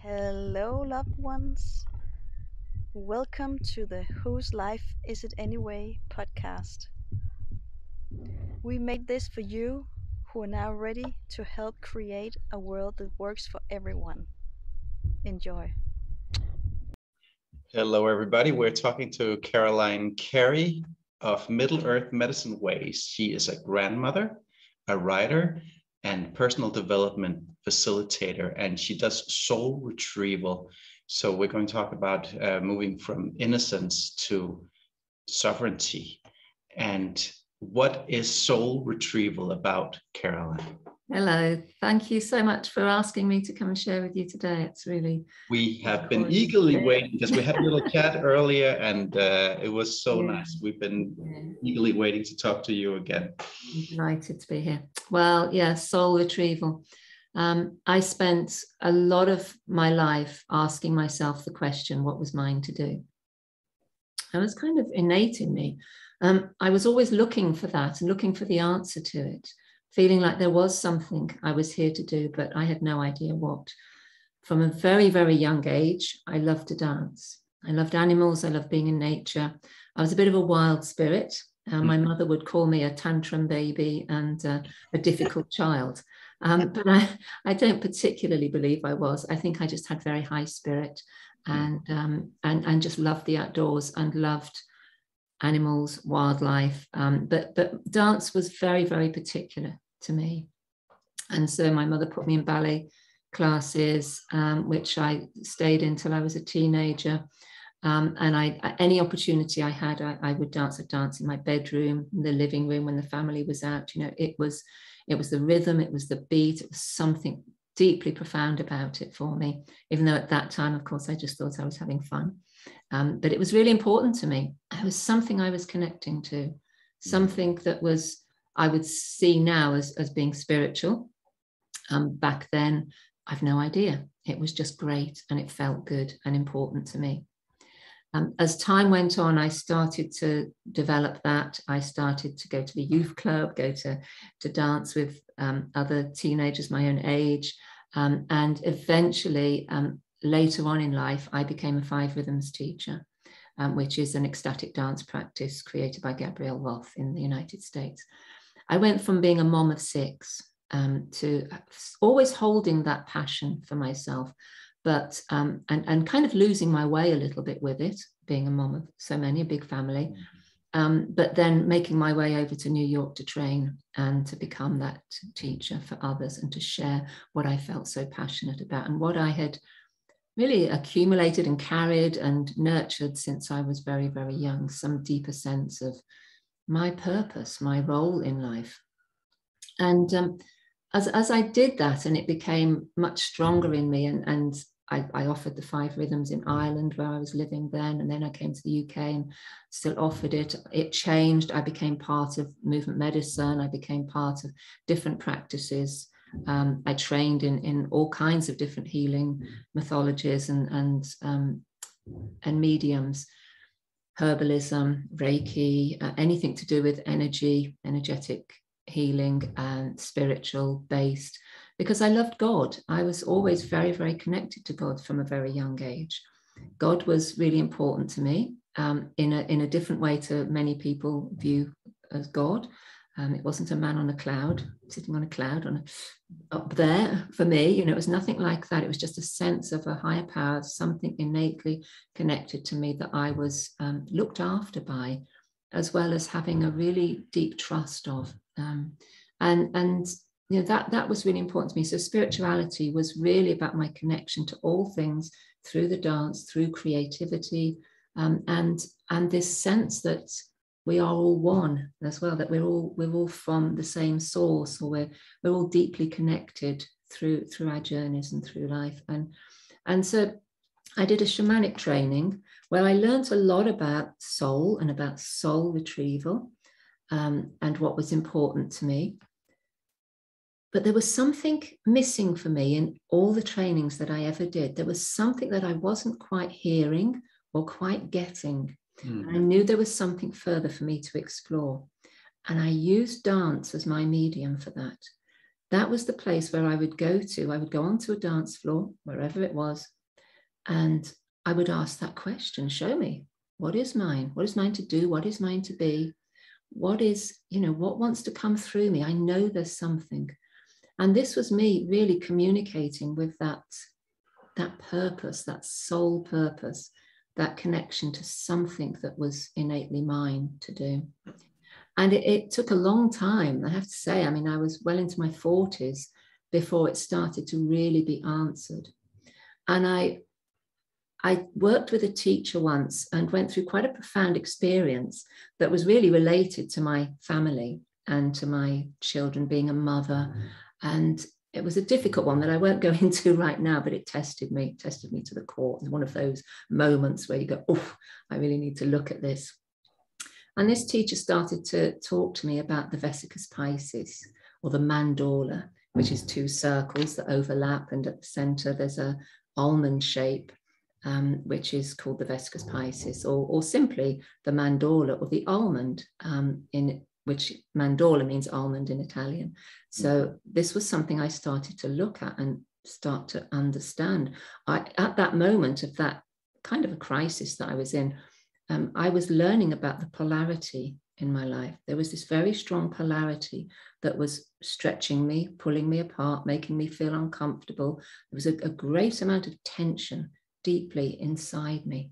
Hello, loved ones. Welcome to the Whose Life Is It Anyway podcast. We made this for you who are now ready to help create a world that works for everyone. Enjoy. Hello, everybody. We're talking to Caroline Carey of Middle Earth Medicine Ways. She is a grandmother, a writer, and personal development facilitator, and she does soul retrieval. So we're going to talk about moving from innocence to sovereignty. And what is soul retrieval about, Caroline? Hello, thank you so much for asking me to come and share with you today. It's really... We have been eagerly waiting because we had a little chat earlier and it was so nice. We've been eagerly waiting to talk to you again. I'm delighted to be here. Well, yeah, soul retrieval. I spent a lot of my life asking myself the question, what was mine to do? It was kind of innate in me. I was always looking for that and looking for the answer to it, feeling like there was something I was here to do, but I had no idea what. From a very, very young age, I loved to dance. I loved animals. I loved being in nature. I was a bit of a wild spirit. My mother would call me a tantrum baby and a difficult child. But I don't particularly believe I was. I think I just had very high spirit and just loved the outdoors and loved animals, wildlife. But dance was very, very particular to me. And so my mother put me in ballet classes, which I stayed in till I was a teenager. And any opportunity I had, I would dance. I'd dance in my bedroom, in the living room when the family was out. You know, it was the rhythm, it was the beat, it was something deeply profound about it for me, even though at that time, of course, I just thought I was having fun. But it was really important to me. It was something I was connecting to, something that was, I would see now as being spiritual. Back then, I've no idea. It was just great and it felt good and important to me. As time went on, I started to develop that. I started to go to the youth club, go to dance with other teenagers my own age. And eventually, later on in life, I became a 5 rhythms teacher, which is an ecstatic dance practice created by Gabrielle Roth in the United States. I went from being a mom of 6 to always holding that passion for myself, but and kind of losing my way a little bit with it, being a mom of so many, a big family, but then making my way over to New York to train and to become that teacher for others and to share what I felt so passionate about and what I had really accumulated and carried and nurtured since I was very, very young, some deeper sense of my purpose, my role in life. And as I did that, and it became much stronger in me, and I offered the 5 rhythms in Ireland where I was living then, and then I came to the UK and still offered it. It changed. I became part of movement medicine. I became part of different practices. I trained in all kinds of different healing methodologies and mediums, herbalism, Reiki, anything to do with energy, energetic healing and spiritual based, because I loved God. I was always very, very connected to God from a very young age. God was really important to me in a different way to many people view as God. It wasn't a man on a cloud, sitting on a cloud up there for me. You know, it was nothing like that. It was just a sense of a higher power, something innately connected to me that I was looked after by, as well as having a really deep trust of. And you know, that was really important to me. So spirituality was really about my connection to all things through the dance, through creativity, and this sense that we are all one as well, that we're all from the same source, or we're all deeply connected through our journeys and through life. And so I did a shamanic training where I learned a lot about soul and about soul retrieval, and what was important to me. But there was something missing for me in all the trainings that I ever did. There was something that I wasn't quite hearing or quite getting. And I knew there was something further for me to explore. And I used dance as my medium for that. that was the place where I would go to. I would go onto a dance floor, wherever it was, and I would ask that question, show me, what is mine? What is mine to do? What is mine to be? What is, what wants to come through me? I know there's something. And this was me really communicating with that purpose, that soul purpose, that connection to something that was innately mine to do. And it took a long time, I have to say. I mean, I was well into my 40s before it started to really be answered. And I worked with a teacher once and went through quite a profound experience that was really related to my family and to my children, being a mother. And it was a difficult one that I won't go into right now, but it tested me to the core. It was one of those moments where you go, oh, I really need to look at this. And this teacher started to talk to me about the vesicus Piscis, or the mandorla, which is two circles that overlap, and at the center there's a almond shape, which is called the vesicus Piscis, or simply the mandorla, or the almond, which mandorla means almond in Italian. So this was something I started to look at and start to understand. At that moment of that kind of a crisis that I was in, I was learning about the polarity in my life. There was this very strong polarity that was stretching me, pulling me apart, making me feel uncomfortable. There was a great amount of tension deeply inside me.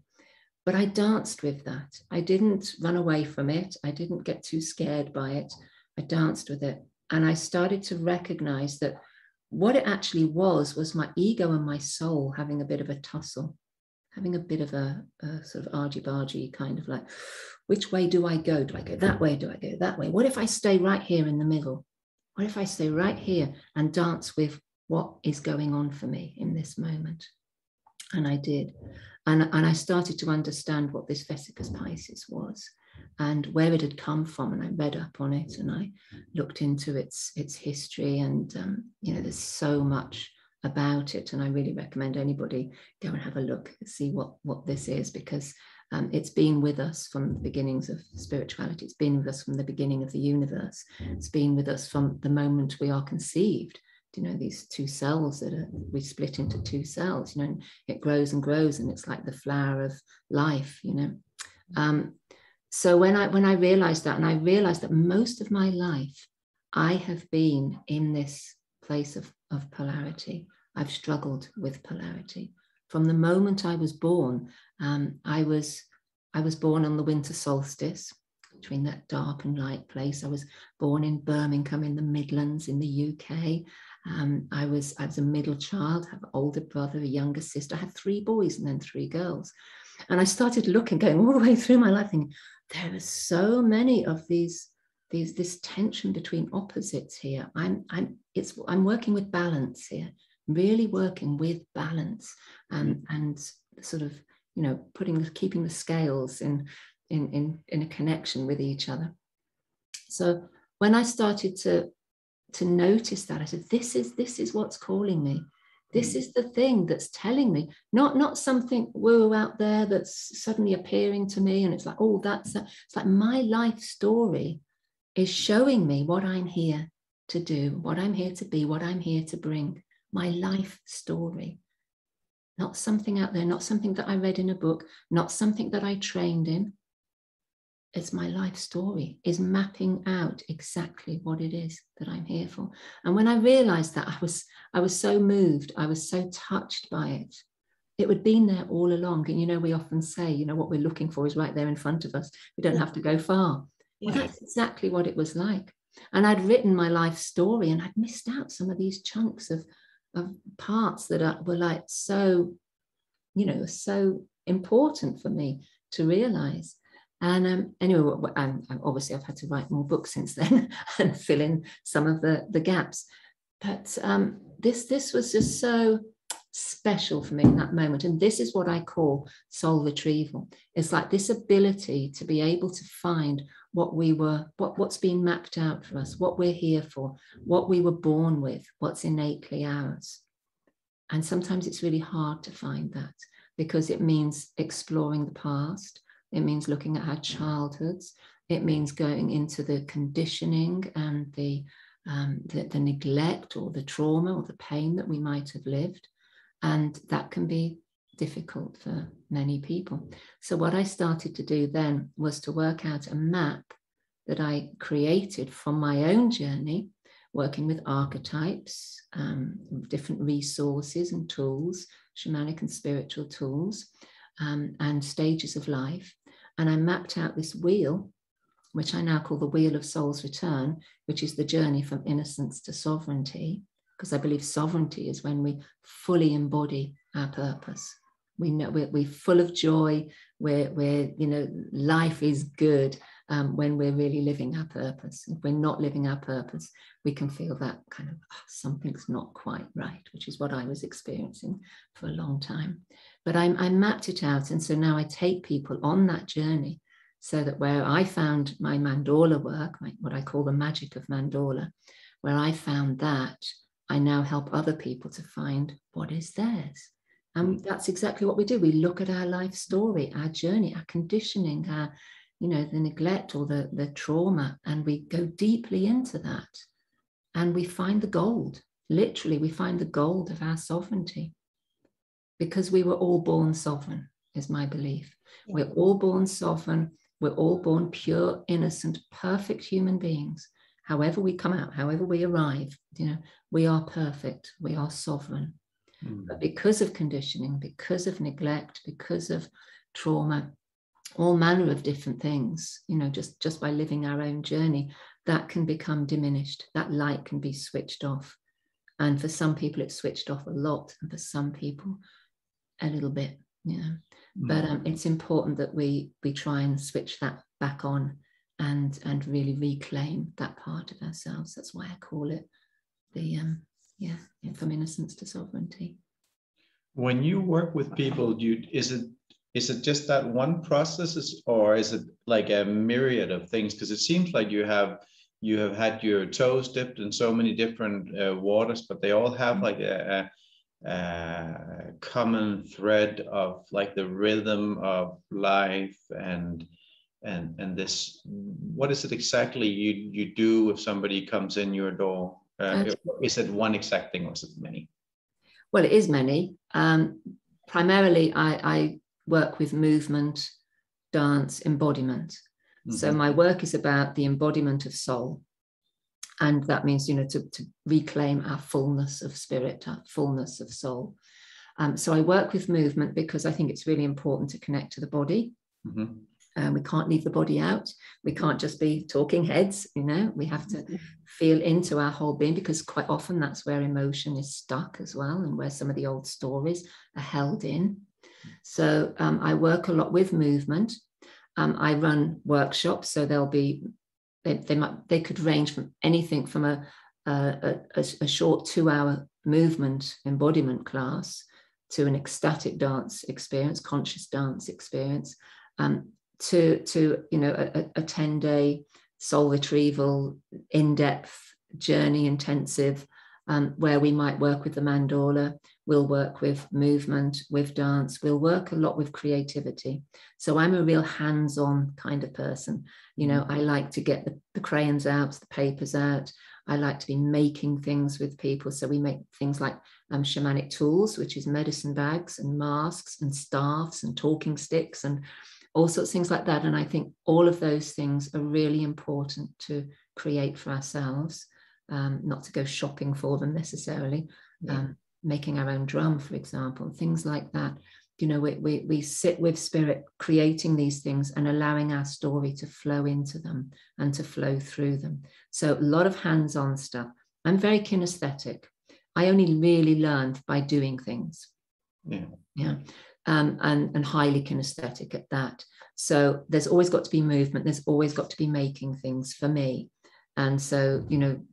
But I danced with that. I didn't run away from it. I didn't get too scared by it. I danced with it. And I started to recognize that what it actually was my ego and my soul having a bit of a tussle, having a bit of a sort of argy-bargy kind of like, which way do I go? Do I go that way? Do I go that way? What if I stay right here in the middle? What if I stay right here and dance with what is going on for me in this moment? And I did. And I started to understand what this vesicus Piscis was and where it had come from. And I read up on it and I looked into its history. And, there's so much about it. And I really recommend anybody go and have a look, see what this is, because it's been with us from the beginnings of spirituality. It's been with us from the beginning of the universe. It's been with us from the moment we are conceived. These two cells that we split into two cells, and it grows and grows, and it's like the flower of life, So when I realized that, and I realized that most of my life, I have been in this place of polarity. I've struggled with polarity. From the moment I was born, I was born on the winter solstice, between that dark and light place. I was born in Birmingham in the Midlands in the UK. I was a middle child, I have an older brother, a younger sister. I had 3 boys and then 3 girls. And I started looking, going all the way through my life, thinking, there are so many of this tension between opposites here. I'm working with balance here, really working with balance, and sort of, keeping the scales in a connection with each other. So when I started to notice that, I said, this is what's calling me. This is the thing that's telling me, not something woo out there that's suddenly appearing to me. And it's like, oh, it's like my life story is showing me what I'm here to do, what I'm here to be, what I'm here to bring. My life story. Not something out there, not something that I read in a book, not something that I trained in. It's my life story, is mapping out exactly what it is that I'm here for. And when I realized that, I was so moved, I was so touched by it. It had been there all along. And we often say, what we're looking for is right there in front of us. We don't have to go far. Well, that's exactly what it was like. And I'd written my life story and I'd missed out some of these chunks of parts that were like so important for me to realize. And anyway, obviously I've had to write more books since then and fill in some of the gaps. But this was just so special for me in that moment. And this is what I call soul retrieval. It's like this ability to be able to find what's been mapped out for us, what we're here for, what we were born with, what's innately ours. And sometimes it's really hard to find that because it means exploring the past. It means looking at our childhoods. It means going into the conditioning and the the neglect or the trauma or the pain that we might have lived. And that can be difficult for many people. So what I started to do then was to work out a map that I created from my own journey, working with archetypes, different resources and tools, shamanic and spiritual tools, and stages of life. And I mapped out this wheel, which I now call the Wheel of Soul's Return, which is the journey from innocence to sovereignty, because I believe sovereignty is when we fully embody our purpose. We know we're full of joy. We're life is good when we're really living our purpose. If we're not living our purpose, we can feel that kind of something's not quite right, which is what I was experiencing for a long time. But I mapped it out, and so now I take people on that journey, so that where I found my mandala work, what I call the magic of mandala, where I found that, I now help other people to find what is theirs. And that's exactly what we do. We look at our life story, our journey, our conditioning, our, the neglect or the trauma, and we go deeply into that. And we find the gold. Literally, we find the gold of our sovereignty. Because we were all born sovereign, is my belief. Yeah. We're all born sovereign. We're all born pure, innocent, perfect human beings. However we come out, however we arrive, we are perfect. We are sovereign. But because of conditioning, because of neglect, because of trauma, all manner of different things, just by living our own journey, that can become diminished. That light can be switched off. And for some people, it's switched off a lot. And for some people, a little bit, But it's important that we try and switch that back on and really reclaim that part of ourselves. That's why I call it from innocence to sovereignty. When you work with people, is it just that one process, or is it like a myriad of things? Because it seems like you have had your toes dipped in so many different waters, but they all have like a common thread of like the rhythm of life and this. What is it exactly you do if somebody comes in your door? Is it one exact thing, or is it many? Well, it is many. Primarily, I work with movement, dance, embodiment. Mm-hmm. So my work is about the embodiment of soul. And that means, to reclaim our fullness of spirit, our fullness of soul. So I work with movement because I think it's really important to connect to the body. Mm-hmm. We can't leave the body out. We can't just be talking heads, we have to feel into our whole being, because quite often that's where emotion is stuck as well, and where some of the old stories are held in. So I work a lot with movement. I run workshops, so they'll be, they could range from anything from a short 2-hour movement embodiment class to an ecstatic dance experience, conscious dance experience, to a 10-day soul retrieval, in-depth journey, intensive, where we might work with the mandala. We'll work with movement, with dance. We'll work a lot with creativity. So I'm a real hands-on kind of person. I like to get the crayons out, the papers out. I like to be making things with people. So we make things like shamanic tools, which is medicine bags and masks and staffs and talking sticks and all sorts of things like that. And I think all of those things are really important to create for ourselves, not to go shopping for them necessarily. Making our own drum, for example, things like that. We sit with spirit, creating these things and allowing our story to flow into them and to flow through them. So a lot of hands-on stuff. I'm very kinesthetic. I only really learned by doing things. And highly kinesthetic at that. So there's always got to be movement. There's always got to be making things for me. And so,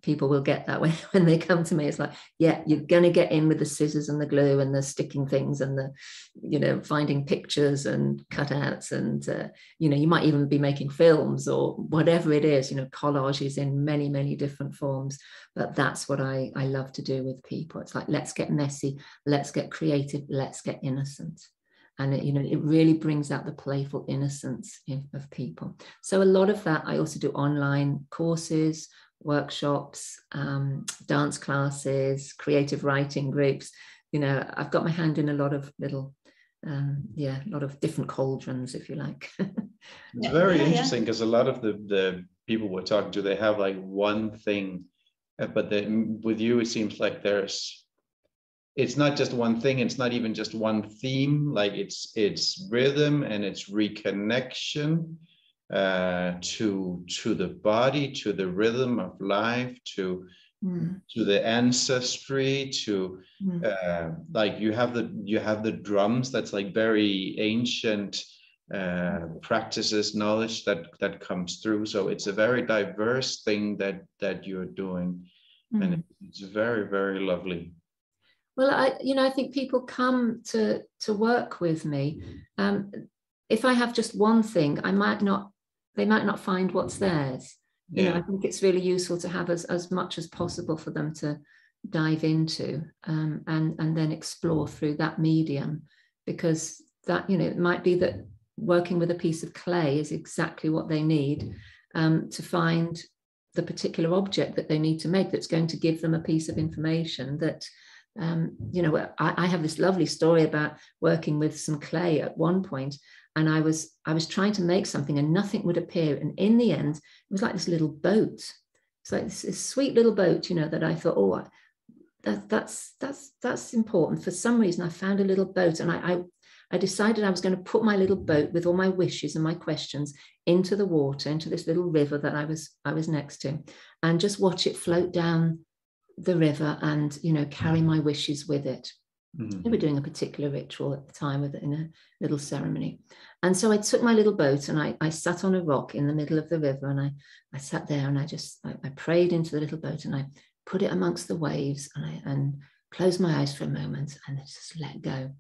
people will get that when they come to me. It's like, yeah, you're going to get in with the scissors and the glue and the sticking things and the, finding pictures and cutouts. And, you might even be making films or whatever it is, collages in many, many different forms. But that's what I love to do with people. It's like, let's get messy, let's get creative, let's get innocent. And it really brings out the playful innocence of people. So a lot of that, I also do online courses, workshops, dance classes, creative writing groups. You know, I've got my hand in a lot of little, a lot of different cauldrons, if you like. It's very interesting because a lot of the people we're talking to, they have like one thing, but with you, it seems like it's not just one thing. It's not even just one theme. Like it's rhythm and it's reconnection to the body, to the rhythm of life, to the ancestry, to like you have the drums. That's like very ancient practices, knowledge that comes through. So it's a very diverse thing that you're doing, and it's very, very lovely. Well, I think people come to work with me. If I have just one thing, they might not find what's theirs. You know, I think it's really useful to have as much as possible for them to dive into, and then explore through that medium, because that, you know, it might be that working with a piece of clay is exactly what they need to find the particular object that they need to make that's going to give them a piece of information that, you know, I have this lovely story about working with some clay at one point, and I was trying to make something and nothing would appear. And in the end, it was like this little boat. It's like this sweet little boat, you know, that I thought, oh, that's important. For some reason, I found a little boat, and I decided I was going to put my little boat with all my wishes and my questions into the water, into this little river that I was next to, and just watch it float down the river and, you know, carry my wishes with it. We were doing a particular ritual at the time with it in a little ceremony. And so I took my little boat and I sat on a rock in the middle of the river, and I sat there and I prayed into the little boat, and I put it amongst the waves, and closed my eyes for a moment and just let go.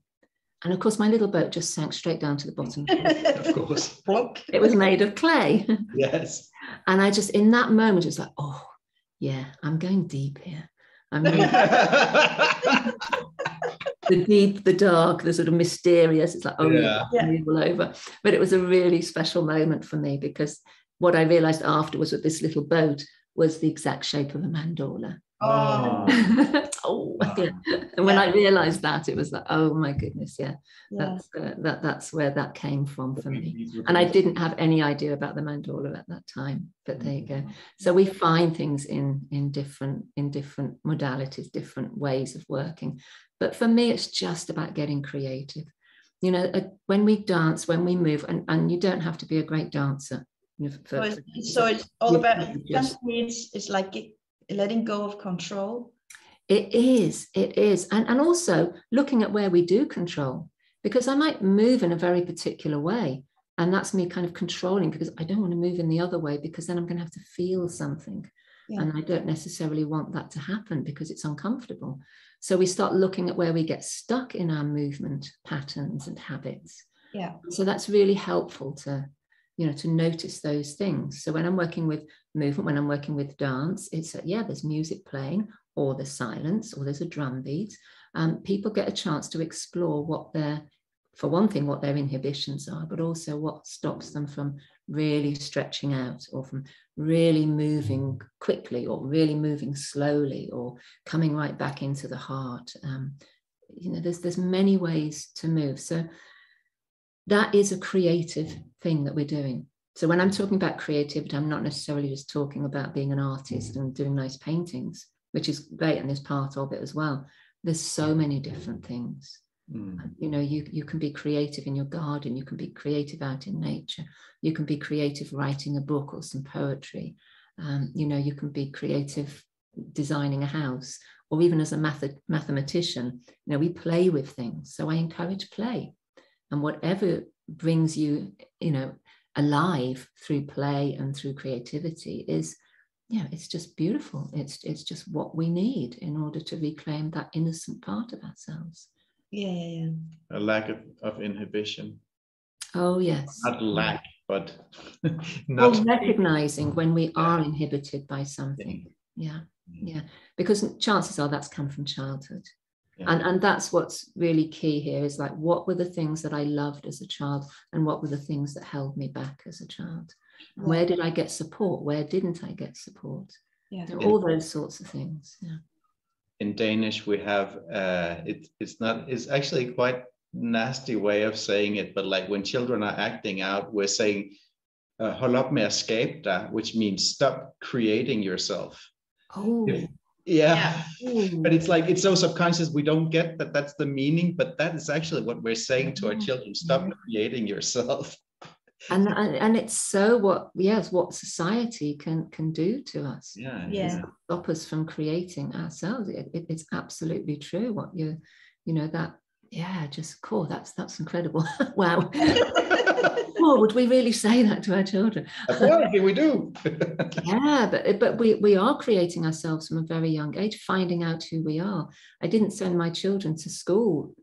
And of course, my little boat just sank straight down to the bottom. Of course. It was made of clay. Yes. And I just, in that moment, it was like, oh, yeah, I'm going deep here. I'm really the deep, the dark, the sort of mysterious. It's like, oh, yeah, all over. But it was a really special moment for me, because what I realized afterwards with this little boat was the exact shape of a mandorla. Oh, wow. Yeah. And when I realized that, it was like, oh my goodness, that's where that came from for me. And I didn't have any idea about the mandorla at that time, but there you go. So we find things in different modalities, different ways of working. But for me, it's just about getting creative. You know, when we dance, when we move, and you don't have to be a great dancer. So it's all about, it's like letting go of control. It is. And also looking at where we do control, because I might move in a very particular way, and that's me kind of controlling, because I don't want to move in the other way, because then I'm going to have to feel something. And I don't necessarily want that to happen because it's uncomfortable. So we start looking at where we get stuck in our movement patterns and habits. So that's really helpful to, you know, to notice those things. So when I'm working with movement, when I'm working with dance, it's there's music playing, or there's silence, or there's a drum beat. People get a chance to explore what their inhibitions are, but also what stops them from really stretching out, or from really moving quickly, or really moving slowly, or coming right back into the heart. You know, there's many ways to move. So that is a creative thing that we're doing. So when I'm talking about creativity, I'm not necessarily just talking about being an artist and doing nice paintings, which is great, and there's part of it as well. There's so many different things. You know, you can be creative in your garden, you can be creative out in nature, you can be creative writing a book or some poetry. You know, you can be creative designing a house, or even as a mathematician. You know, we play with things. So I encourage play. And whatever brings you, you know, alive through play and through creativity is, it's just beautiful. It's just what we need in order to reclaim that innocent part of ourselves. A lack of inhibition. Oh, yes. Not lack, but not. Well, recognizing when we are inhibited by something. Yeah. Because chances are that's come from childhood. And that's what's really key here, is like, what were the things that I loved as a child, and what were the things that held me back as a child? Where did I get support? Where didn't I get support? Yeah. All those sorts of things. Yeah. In Danish, we have it's actually quite nasty way of saying it, but like when children are acting out, we're saying hold op med at skabe dig, which means stop creating yourself. Oh. Yeah. Ooh. But it's like, it's so subconscious, we don't get that that's the meaning, but that is actually what we're saying to our children. Stop creating yourself. And it's so what society can do to us. Yeah. Stop us from creating ourselves. It's absolutely true what that. Yeah, just cool. That's incredible. Wow. Oh, would we really say that to our children? Apparently we do. Yeah, but we are creating ourselves from a very young age, finding out who we are. I didn't send my children to school.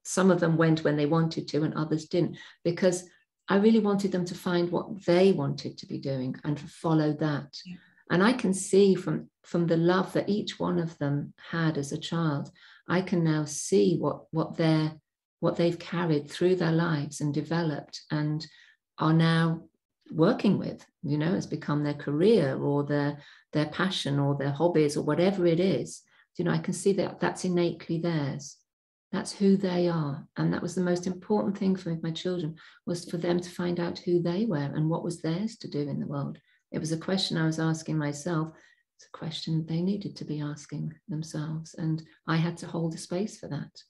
Some of them went when they wanted to, and others didn't, because I really wanted them to find what they wanted to be doing and to follow that. Yeah. And I can see from the love that each one of them had as a child, I can now see what they've carried through their lives and developed and are now working with, has become their career or their passion or their hobbies or whatever it is. I can see that that's innately theirs. That's who they are. And that was the most important thing for my children, was for them to find out who they were and what was theirs to do in the world. It was a question I was asking myself. It's a question they needed to be asking themselves. And I had to hold a space for that.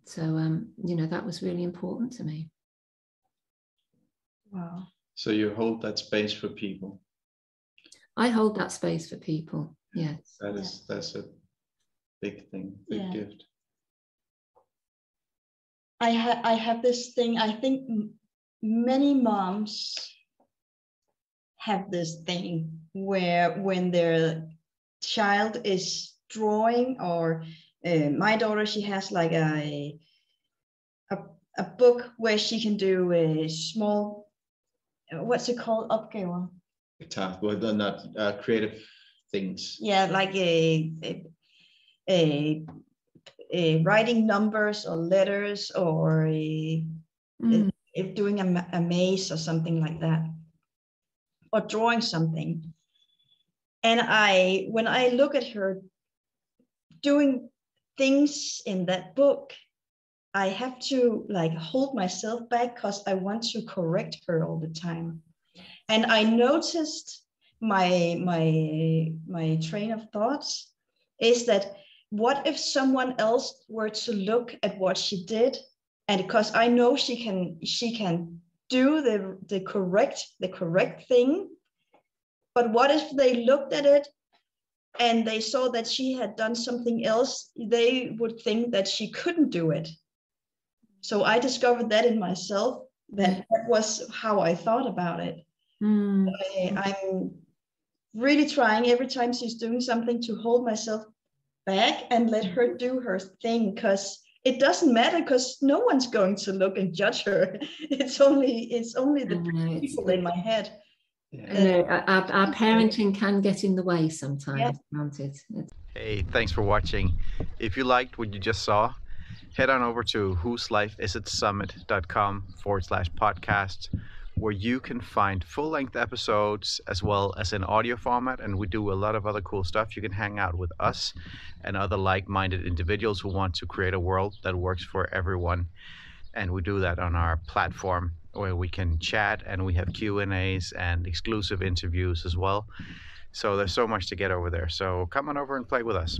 So, that was really important to me. Wow. So you hold that space for people. I hold that space for people. Yes. That's a big thing, big gift. I have this thing. I think many moms have this thing where when their child is drawing, or my daughter, she has like a book where she can do a small, what's it called, opgaver? Task, well, they're not creative things. Yeah, like a writing numbers or letters, or doing a maze or something like that, or drawing something. And when I look at her doing things in that book, I have to like hold myself back because I want to correct her all the time. And I noticed my train of thoughts is that, what if someone else were to look at what she did, and because I know she can do the correct thing, but what if they looked at it and they saw that she had done something else? They would think that she couldn't do it. So I discovered that in myself, that was how I thought about it. I'm really trying every time she's doing something to hold myself back and let her do her thing, because it doesn't matter, because no one's going to look and judge her. It's only the people in my head. Yeah. Our parenting can get in the way sometimes, can't it? Hey, thanks for watching. If you liked what you just saw, head on over to whoselifeisitsummit.com/podcast, where you can find full-length episodes as well as in audio format, and we do a lot of other cool stuff. You can hang out with us and other like-minded individuals who want to create a world that works for everyone, and we do that on our platform, where we can chat, and we have Q&As and exclusive interviews as well. So there's so much to get over there. So come on over and play with us.